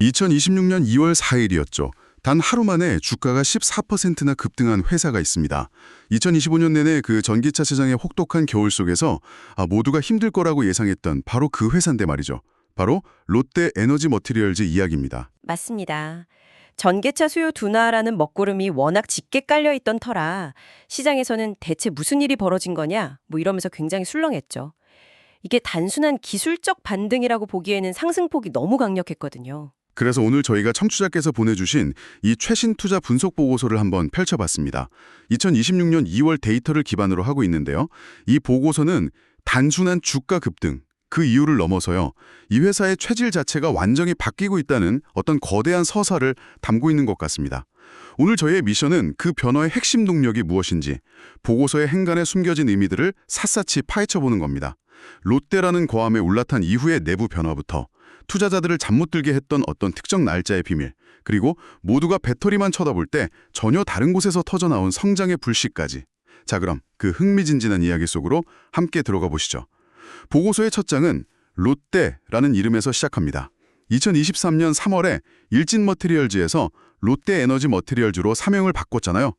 2026년 2월 4일이었죠. 단 하루 만에 주가가 14%나 급등한 회사가 있습니다. 2025년 내내 그 전기차 시장의 혹독한 겨울 속에서 모두가 힘들 거라고 예상했던 바로 그 회사인데 말이죠. 바로 롯데 에너지 머티리얼즈 이야기입니다. 맞습니다. 전기차 수요 둔화라는 먹구름이 워낙 짙게 깔려있던 터라 시장에서는 대체 무슨 일이 벌어진 거냐 이러면서 굉장히 술렁했죠. 이게 단순한 기술적 반등이라고 보기에는 상승폭이 너무 강력했거든요. 그래서 오늘 저희가 청취자께서 보내주신 이 최신 투자 분석 보고서를 한번 펼쳐봤습니다. 2026년 2월 데이터를 기반으로 하고 있는데요. 이 보고서는 단순한 주가 급등, 그 이유를 넘어서요. 이 회사의 체질 자체가 완전히 바뀌고 있다는 어떤 거대한 서사를 담고 있는 것 같습니다. 오늘 저희의 미션은 그 변화의 핵심 동력이 무엇인지, 보고서의 행간에 숨겨진 의미들을 샅샅이 파헤쳐보는 겁니다. 롯데라는 거함에 올라탄 이후의 내부 변화부터 투자자들을 잠 못 들게 했던 어떤 특정 날짜의 비밀, 그리고 모두가 배터리만 쳐다볼 때 전혀 다른 곳에서 터져나온 성장의 불씨까지. 자, 그럼 그 흥미진진한 이야기 속으로 함께 들어가 보시죠. 보고서의 첫 장은 롯데라는 이름에서 시작합니다. 2023년 3월에 일진 머티리얼즈에서 롯데 에너지 머티리얼즈로 사명을 바꿨잖아요.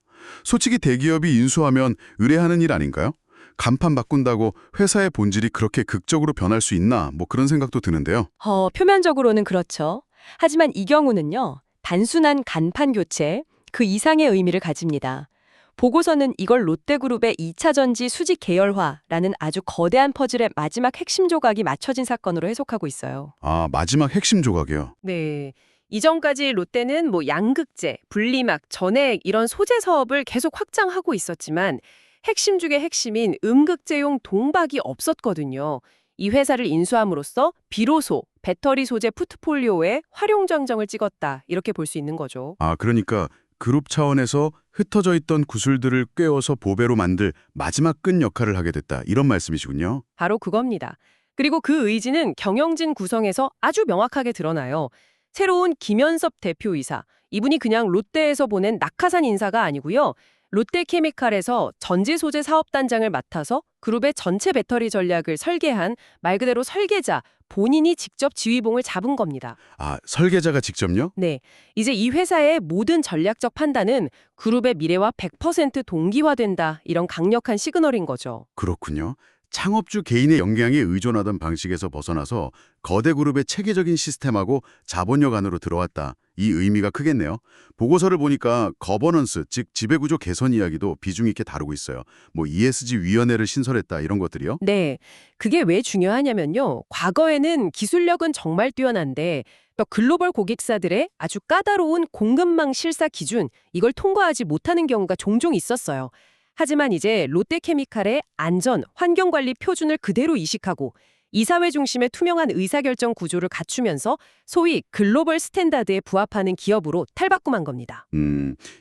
솔직히 대기업이 인수하면 의뢰하는 일 아닌가요? 간판 바꾼다고 회사의 본질이 그렇게 극적으로 변할 수 있나 그런 생각도 드는데요. 표면적으로는 그렇죠. 하지만 이 경우는요, 단순한 간판 교체, 그 이상의 의미를 가집니다. 보고서는 이걸 롯데그룹의 2차 전지 수직 계열화라는 아주 거대한 퍼즐의 마지막 핵심 조각이 맞춰진 사건으로 해석하고 있어요. 마지막 핵심 조각이요. 네. 이전까지 롯데는 양극재, 분리막, 전해액 이런 소재 사업을 계속 확장하고 있었지만 핵심 중의 핵심인 음극재용 동박이 없었거든요. 이 회사를 인수함으로써 비로소 배터리 소재 포트폴리오에 활용정정을 찍었다. 이렇게 볼 수 있는 거죠. 그러니까 그룹 차원에서 흩어져 있던 구슬들을 꿰어서 보배로 만들 마지막 끈 역할을 하게 됐다. 이런 말씀이시군요. 바로 그겁니다. 그리고 그 의지는 경영진 구성에서 아주 명확하게 드러나요. 새로운 김현섭 대표이사, 이분이 그냥 롯데에서 보낸 낙하산 인사가 아니고요. 롯데케미칼에서 전지 소재 사업단장을 맡아서 그룹의 전체 배터리 전략을 설계한 말 그대로 설계자, 본인이 직접 지휘봉을 잡은 겁니다. 설계자가 직접요? 네, 이제 이 회사의 모든 전략적 판단은 그룹의 미래와 100% 동기화된다. 이런 강력한 시그널인 거죠. 그렇군요. 창업주 개인의 역량에 의존하던 방식에서 벗어나서 거대 그룹의 체계적인 시스템하고 자본력 안으로 들어왔다. 이 의미가 크겠네요. 보고서를 보니까 거버넌스, 즉 지배구조 개선 이야기도 비중 있게 다루고 있어요. ESG 위원회를 신설했다 이런 것들이요. 네, 그게 왜 중요하냐면요. 과거에는 기술력은 정말 뛰어난데 또 글로벌 고객사들의 아주 까다로운 공급망 실사 기준, 이걸 통과하지 못하는 경우가 종종 있었어요. 하지만 이제 롯데케미칼의 안전, 환경관리 표준을 그대로 이식하고 이사회 중심의 투명한 의사결정 구조를 갖추면서 소위 글로벌 스탠다드에 부합하는 기업으로 탈바꿈한 겁니다.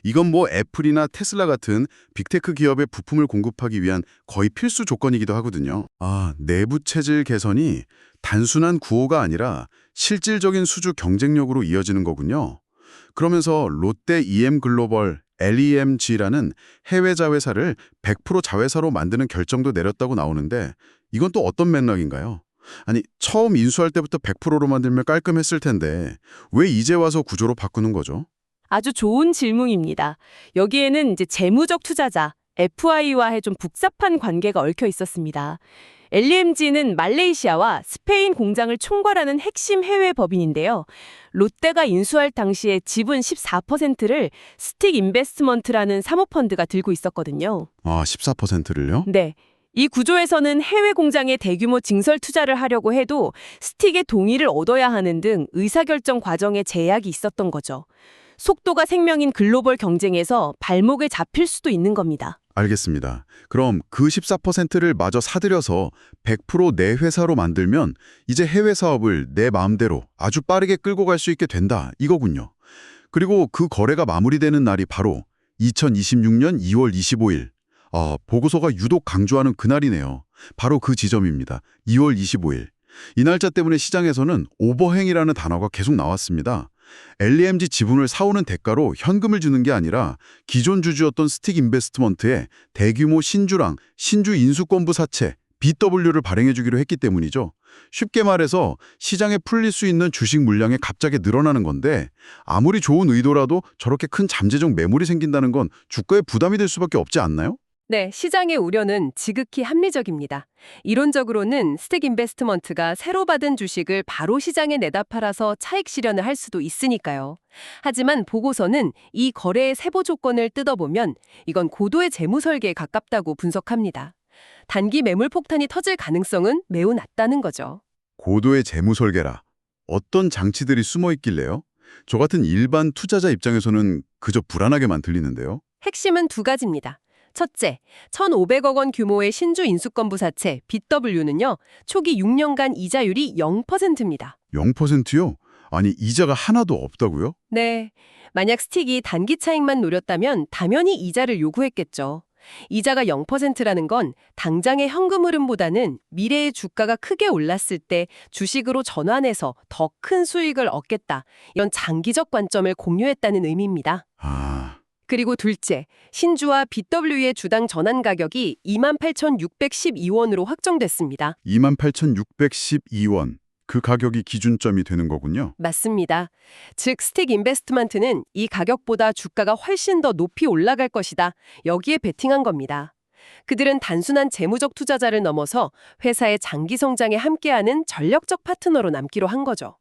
이건 애플이나 테슬라 같은 빅테크 기업의 부품을 공급하기 위한 거의 필수 조건이기도 하거든요. 내부 체질 개선이 단순한 구호가 아니라 실질적인 수주 경쟁력으로 이어지는 거군요. 그러면서 롯데 EM 글로벌 LEMG라는 해외 자회사를 100% 자회사로 만드는 결정도 내렸다고 나오는데 이건 또 어떤 맥락인가요? 처음 인수할 때부터 100%로 만들면 깔끔했을 텐데 왜 이제 와서 구조로 바꾸는 거죠? 아주 좋은 질문입니다. 여기에는 이제 재무적 투자자, FI와의 좀 복잡한 관계가 얽혀 있었습니다. LEMG는 말레이시아와 스페인 공장을 총괄하는 핵심 해외 법인인데요. 롯데가 인수할 당시에 지분 14%를 스틱 인베스트먼트라는 사모펀드가 들고 있었거든요. 14%를요? 네. 이 구조에서는 해외 공장에 대규모 증설 투자를 하려고 해도 스틱의 동의를 얻어야 하는 등 의사결정 과정에 제약이 있었던 거죠. 속도가 생명인 글로벌 경쟁에서 발목을 잡힐 수도 있는 겁니다. 알겠습니다. 그럼 그 14%를 마저 사들여서 100% 내 회사로 만들면 이제 해외 사업을 내 마음대로 아주 빠르게 끌고 갈 수 있게 된다 이거군요. 그리고 그 거래가 마무리되는 날이 바로 2026년 2월 25일. 보고서가 유독 강조하는 그날이네요. 바로 그 지점입니다. 2월 25일. 이 날짜 때문에 시장에서는 오버행이라는 단어가 계속 나왔습니다. LEMG 지분을 사오는 대가로 현금을 주는 게 아니라 기존 주주였던 스틱 인베스트먼트에 대규모 신주랑 신주 인수권부 사채, BW를 발행해주기로 했기 때문이죠. 쉽게 말해서 시장에 풀릴 수 있는 주식 물량이 갑자기 늘어나는 건데 아무리 좋은 의도라도 저렇게 큰 잠재적 매물이 생긴다는 건 주가에 부담이 될 수밖에 없지 않나요? 네, 시장의 우려는 지극히 합리적입니다. 이론적으로는 스택 인베스트먼트가 새로 받은 주식을 바로 시장에 내다 팔아서 차익 실현을 할 수도 있으니까요. 하지만 보고서는 이 거래의 세부 조건을 뜯어보면 이건 고도의 재무 설계에 가깝다고 분석합니다. 단기 매물 폭탄이 터질 가능성은 매우 낮다는 거죠. 고도의 재무 설계라. 어떤 장치들이 숨어 있길래요? 저 같은 일반 투자자 입장에서는 그저 불안하게만 들리는데요. 핵심은 두 가지입니다. 첫째, 1,500억 원 규모의 신주 인수권 부사채 BW는요. 초기 6년간 이자율이 0%입니다. 0%요? 아니 이자가 하나도 없다고요? 네, 만약 스틱이 단기 차익만 노렸다면 당연히 이자를 요구했겠죠. 이자가 0%라는 건 당장의 현금 흐름보다는 미래의 주가가 크게 올랐을 때 주식으로 전환해서 더 큰 수익을 얻겠다. 이런 장기적 관점을 공유했다는 의미입니다. 아, 그리고 둘째, 신주와 BW의 주당 전환 가격이 28,612원으로 확정됐습니다. 28,612원. 그 가격이 기준점이 되는 거군요. 맞습니다. 즉, 스틱 인베스트먼트는 이 가격보다 주가가 훨씬 더 높이 올라갈 것이다. 여기에 베팅한 겁니다. 그들은 단순한 재무적 투자자를 넘어서 회사의 장기 성장에 함께하는 전력적 파트너로 남기로 한 거죠.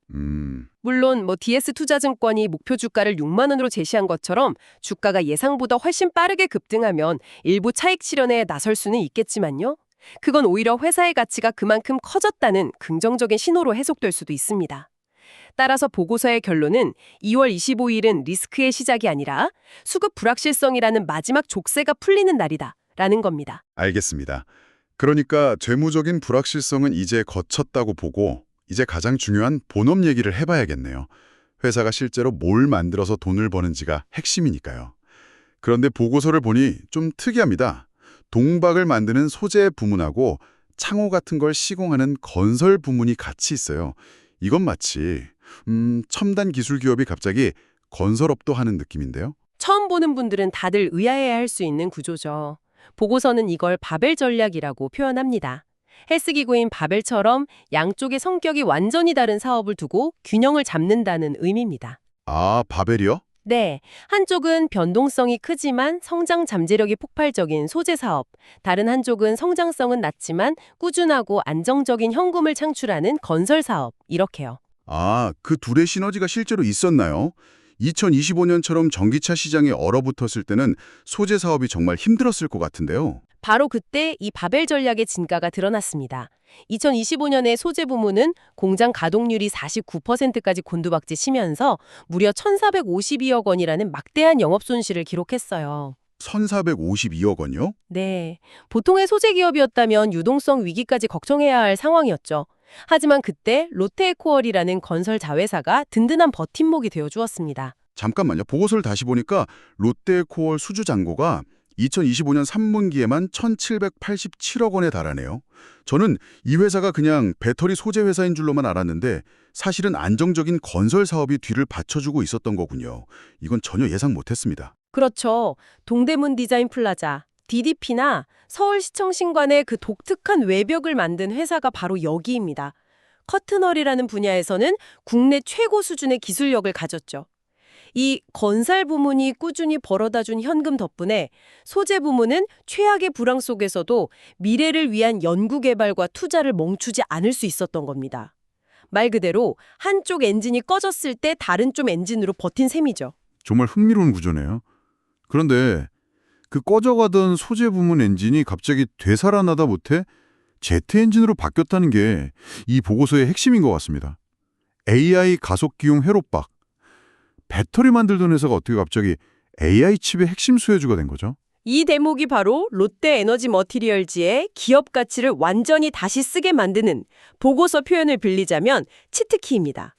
물론 DS투자증권이 목표 주가를 6만 원으로 제시한 것처럼 주가가 예상보다 훨씬 빠르게 급등하면 일부 차익 실현에 나설 수는 있겠지만요. 그건 오히려 회사의 가치가 그만큼 커졌다는 긍정적인 신호로 해석될 수도 있습니다. 따라서 보고서의 결론은 2월 25일은 리스크의 시작이 아니라 수급 불확실성이라는 마지막 족쇄가 풀리는 날이다 라는 겁니다. 알겠습니다. 그러니까 재무적인 불확실성은 이제 거쳤다고 보고 이제 가장 중요한 본업 얘기를 해봐야겠네요. 회사가 실제로 뭘 만들어서 돈을 버는지가 핵심이니까요. 그런데 보고서를 보니 좀 특이합니다. 동박을 만드는 소재 부문하고 창호 같은 걸 시공하는 건설 부문이 같이 있어요. 이건 마치 첨단 기술 기업이 갑자기 건설업도 하는 느낌인데요. 처음 보는 분들은 다들 의아해할 수 있는 구조죠. 보고서는 이걸 바벨 전략이라고 표현합니다. 헬스기구인 바벨처럼 양쪽의 성격이 완전히 다른 사업을 두고 균형을 잡는다는 의미입니다. 아, 바벨이요? 네, 한쪽은 변동성이 크지만 성장 잠재력이 폭발적인 소재 사업, 다른 한쪽은 성장성은 낮지만 꾸준하고 안정적인 현금을 창출하는 건설 사업, 이렇게요. 아, 그 둘의 시너지가 실제로 있었나요? 2025년처럼 전기차 시장이 얼어붙었을 때는 소재 사업이 정말 힘들었을 것 같은데요. 바로 그때 이 바벨 전략의 진가가 드러났습니다. 2025년에 소재 부문은 공장 가동률이 49%까지 곤두박질 치면서 무려 1,452억 원이라는 막대한 영업 손실을 기록했어요. 1,452억 원이요? 네, 보통의 소재 기업이었다면 유동성 위기까지 걱정해야 할 상황이었죠. 하지만 그때 롯데에코얼이라는 건설 자회사가 든든한 버팀목이 되어주었습니다. 잠깐만요. 보고서를 다시 보니까 롯데코얼 수주 잔고가 2025년 3분기에만 1,787억 원에 달하네요. 저는 이 회사가 그냥 배터리 소재 회사인 줄로만 알았는데 사실은 안정적인 건설 사업이 뒤를 받쳐주고 있었던 거군요. 이건 전혀 예상 못했습니다. 그렇죠. 동대문 디자인 플라자, DDP나 서울시청 신관의 그 독특한 외벽을 만든 회사가 바로 여기입니다. 커튼홀이라는 분야에서는 국내 최고 수준의 기술력을 가졌죠. 이 건설 부문이 꾸준히 벌어다준 현금 덕분에 소재 부문은 최악의 불황 속에서도 미래를 위한 연구개발과 투자를 멈추지 않을 수 있었던 겁니다. 말 그대로 한쪽 엔진이 꺼졌을 때 다른 쪽 엔진으로 버틴 셈이죠. 정말 흥미로운 구조네요. 그런데 그 꺼져가던 소재 부문 엔진이 갑자기 되살아나다 못해 제트 엔진으로 바뀌었다는 게 이 보고서의 핵심인 것 같습니다. AI 가속기용 회로박. 배터리 만들던 회사가 어떻게 갑자기 AI 칩의 핵심 수혜주가 된 거죠? 이 대목이 바로 롯데 에너지 머티리얼즈의 기업 가치를 완전히 다시 쓰게 만드는 보고서 표현을 빌리자면 치트키입니다.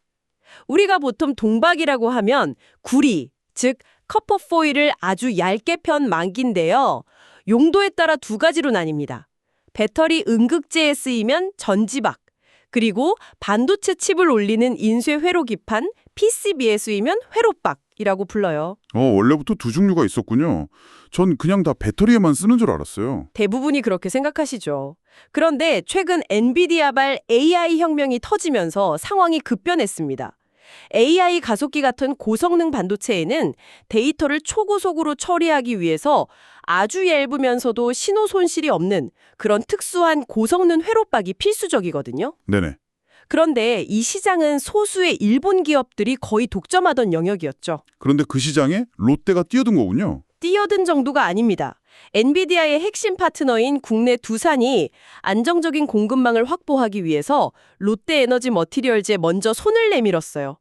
우리가 보통 동박이라고 하면 구리, 즉 커퍼 포일을 아주 얇게 편 만기인데요. 용도에 따라 두 가지로 나뉩니다. 배터리 음극재에 쓰이면 전지박, 그리고 반도체 칩을 올리는 인쇄 회로 기판 PCB에 쓰이면 회로박 이라고 불러요. 원래부터 두 종류가 있었군요. 전 그냥 다 배터리에만 쓰는 줄 알았어요. 대부분이 그렇게 생각하시죠. 그런데 최근 엔비디아발 AI 혁명이 터지면서 상황이 급변했습니다. AI 가속기 같은 고성능 반도체에는 데이터를 초고속으로 처리하기 위해서 아주 얇으면서도 신호 손실이 없는 그런 특수한 고성능 회로박이 필수적이거든요. 네네. 그런데 이 시장은 소수의 일본 기업들이 거의 독점하던 영역이었죠. 그런데 그 시장에 롯데가 뛰어든 거군요. 뛰어든 정도가 아닙니다. 엔비디아의 핵심 파트너인 국내 두산이 안정적인 공급망을 확보하기 위해서 롯데에너지 머티리얼즈에 먼저 손을 내밀었어요.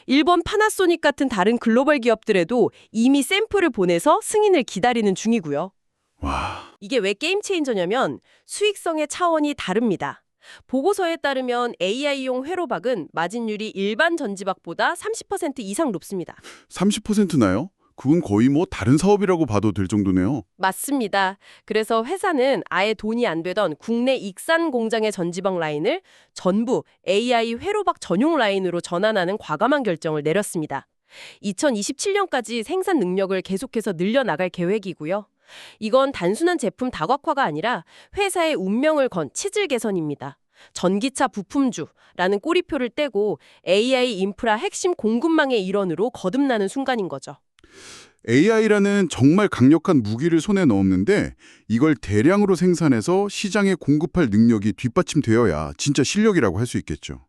일본 파나소닉 같은 다른 글로벌 기업들에도 이미 샘플을 보내서 승인을 기다리는 중이고요. 와, 이게 왜 게임 체인저냐면 수익성의 차원이 다릅니다. 보고서에 따르면 AI용 회로박은 마진율이 일반 전지박보다 30% 이상 높습니다. 30%나요? 그건 거의 뭐 다른 사업이라고 봐도 될 정도네요. 맞습니다. 그래서 회사는 아예 돈이 안 되던 국내 익산 공장의 전지박 라인을 전부 AI 회로박 전용 라인으로 전환하는 과감한 결정을 내렸습니다. 2027년까지 생산 능력을 계속해서 늘려나갈 계획이고요. 이건 단순한 제품 다각화가 아니라 회사의 운명을 건 치질 개선입니다. 전기차 부품주라는 꼬리표를 떼고 AI 인프라 핵심 공급망의 일원으로 거듭나는 순간인 거죠. AI라는 정말 강력한 무기를 손에 넣었는데 이걸 대량으로 생산해서 시장에 공급할 능력이 뒷받침되어야 진짜 실력이라고 할 수 있겠죠.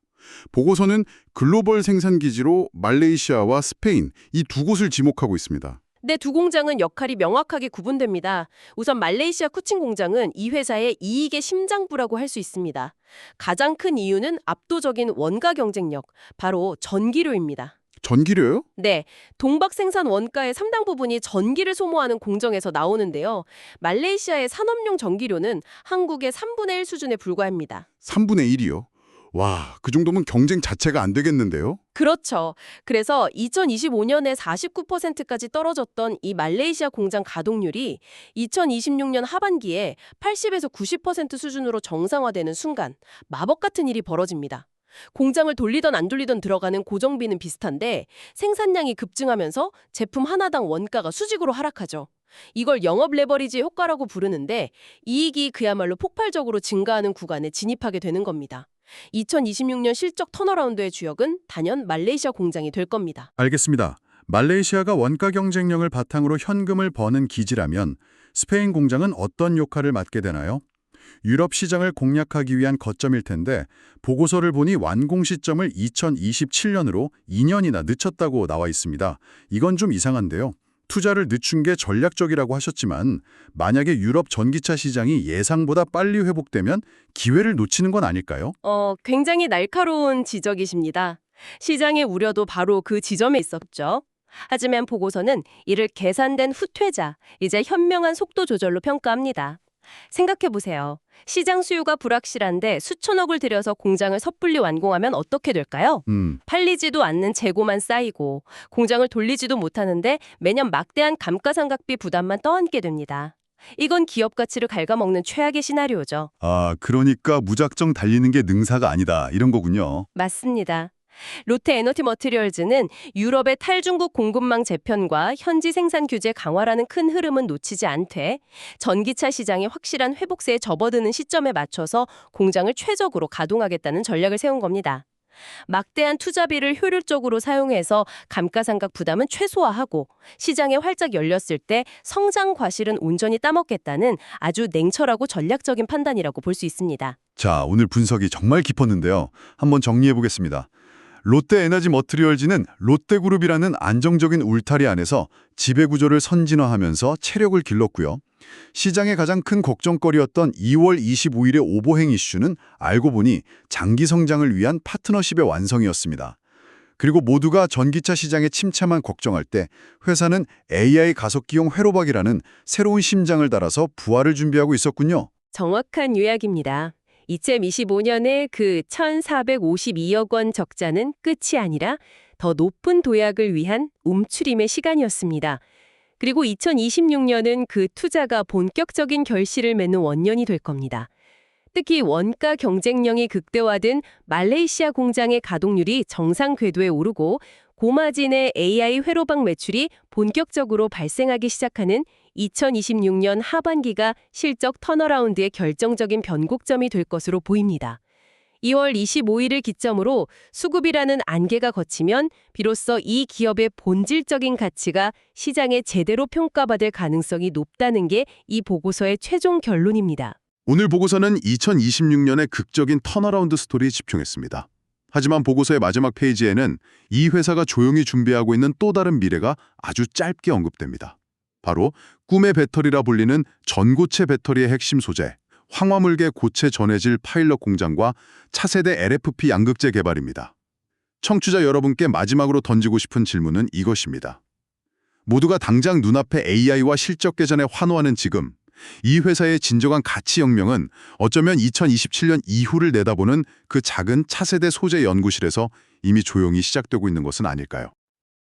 보고서는 글로벌 생산 기지로 말레이시아와 스페인 이 두 곳을 지목하고 있습니다. 네, 두 공장은 역할이 명확하게 구분됩니다. 우선 말레이시아 쿠칭 공장은 이 회사의 이익의 심장부라고 할 수 있습니다. 가장 큰 이유는 압도적인 원가 경쟁력, 바로 전기료입니다. 전기료요? 네, 동박 생산 원가의 상당 부분이 전기를 소모하는 공정에서 나오는데요. 말레이시아의 산업용 전기료는 한국의 3분의 1 수준에 불과합니다. 3분의 1이요? 와, 그 정도면 경쟁 자체가 안 되겠는데요? 그렇죠. 그래서 2025년에 49%까지 떨어졌던 이 말레이시아 공장 가동률이 2026년 하반기에 80에서 90% 수준으로 정상화되는 순간 마법 같은 일이 벌어집니다. 공장을 돌리던 안 돌리던 들어가는 고정비는 비슷한데 생산량이 급증하면서 제품 하나당 원가가 수직으로 하락하죠. 이걸 영업 레버리지 효과라고 부르는데 이익이 그야말로 폭발적으로 증가하는 구간에 진입하게 되는 겁니다. 2026년 실적 턴어라운드의 주역은 단연 말레이시아 공장이 될 겁니다. 알겠습니다. 말레이시아가 원가 경쟁력을 바탕으로 현금을 버는 기지라면 스페인 공장은 어떤 역할을 맡게 되나요? 유럽 시장을 공략하기 위한 거점일 텐데 보고서를 보니 완공 시점을 2027년으로 2년이나 늦췄다고 나와 있습니다. 이건 좀 이상한데요. 투자를 늦춘 게 전략적이라고 하셨지만 만약에 유럽 전기차 시장이 예상보다 빨리 회복되면 기회를 놓치는 건 아닐까요? 굉장히 날카로운 지적이십니다. 시장의 우려도 바로 그 지점에 있었죠. 하지만 보고서는 이를 계산된 후퇴자, 이제 현명한 속도 조절로 평가합니다. 생각해보세요. 시장 수요가 불확실한데 수천억을 들여서 공장을 섣불리 완공하면 어떻게 될까요? 팔리지도 않는 재고만 쌓이고 공장을 돌리지도 못하는데 매년 막대한 감가상각비 부담만 떠안게 됩니다. 이건 기업 가치를 갉아먹는 최악의 시나리오죠. 아, 그러니까 무작정 달리는 게 능사가 아니다 이런 거군요. 맞습니다. 롯데 에너지 머티리얼즈는 유럽의 탈중국 공급망 재편과 현지 생산 규제 강화라는 큰 흐름은 놓치지 않되 전기차 시장의 확실한 회복세에 접어드는 시점에 맞춰서 공장을 최적으로 가동하겠다는 전략을 세운 겁니다. 막대한 투자비를 효율적으로 사용해서 감가상각 부담은 최소화하고 시장에 활짝 열렸을 때 성장 과실은 온전히 따먹겠다는 아주 냉철하고 전략적인 판단이라고 볼 수 있습니다. 자, 오늘 분석이 정말 깊었는데요. 한번 정리해 보겠습니다. 롯데 에너지 머티리얼즈는 롯데그룹이라는 안정적인 울타리 안에서 지배구조를 선진화하면서 체력을 길렀고요. 시장의 가장 큰 걱정거리였던 2월 25일의 오보행 이슈는 알고 보니 장기 성장을 위한 파트너십의 완성이었습니다. 그리고 모두가 전기차 시장의 침체만 걱정할 때 회사는 AI 가속기용 회로박이라는 새로운 심장을 달아서 부활을 준비하고 있었군요. 정확한 요약입니다. 2025년에 그 1,452억 원 적자는 끝이 아니라 더 높은 도약을 위한 움츠림의 시간이었습니다. 그리고 2026년은 그 투자가 본격적인 결실을 맺는 원년이 될 겁니다. 특히 원가 경쟁력이 극대화된 말레이시아 공장의 가동률이 정상 궤도에 오르고 고마진의 AI 회로방 매출이 본격적으로 발생하기 시작하는 2026년 하반기가 실적 턴어라운드의 결정적인 변곡점이 될 것으로 보입니다. 2월 25일을 기점으로 수급이라는 안개가 걷히면 비로소 이 기업의 본질적인 가치가 시장에 제대로 평가받을 가능성이 높다는 게 이 보고서의 최종 결론입니다. 오늘 보고서는 2026년의 극적인 턴어라운드 스토리에 집중했습니다. 하지만 보고서의 마지막 페이지에는 이 회사가 조용히 준비하고 있는 또 다른 미래가 아주 짧게 언급됩니다. 바로 꿈의 배터리라 불리는 전고체 배터리의 핵심 소재, 황화물계 고체 전해질 파일럿 공장과 차세대 LFP 양극재 개발입니다. 청취자 여러분께 마지막으로 던지고 싶은 질문은 이것입니다. 모두가 당장 눈앞에 AI와 실적 개선에 환호하는 지금, 이 회사의 진정한 가치 혁명은 어쩌면 2027년 이후를 내다보는 그 작은 차세대 소재 연구실에서 이미 조용히 시작되고 있는 것은 아닐까요?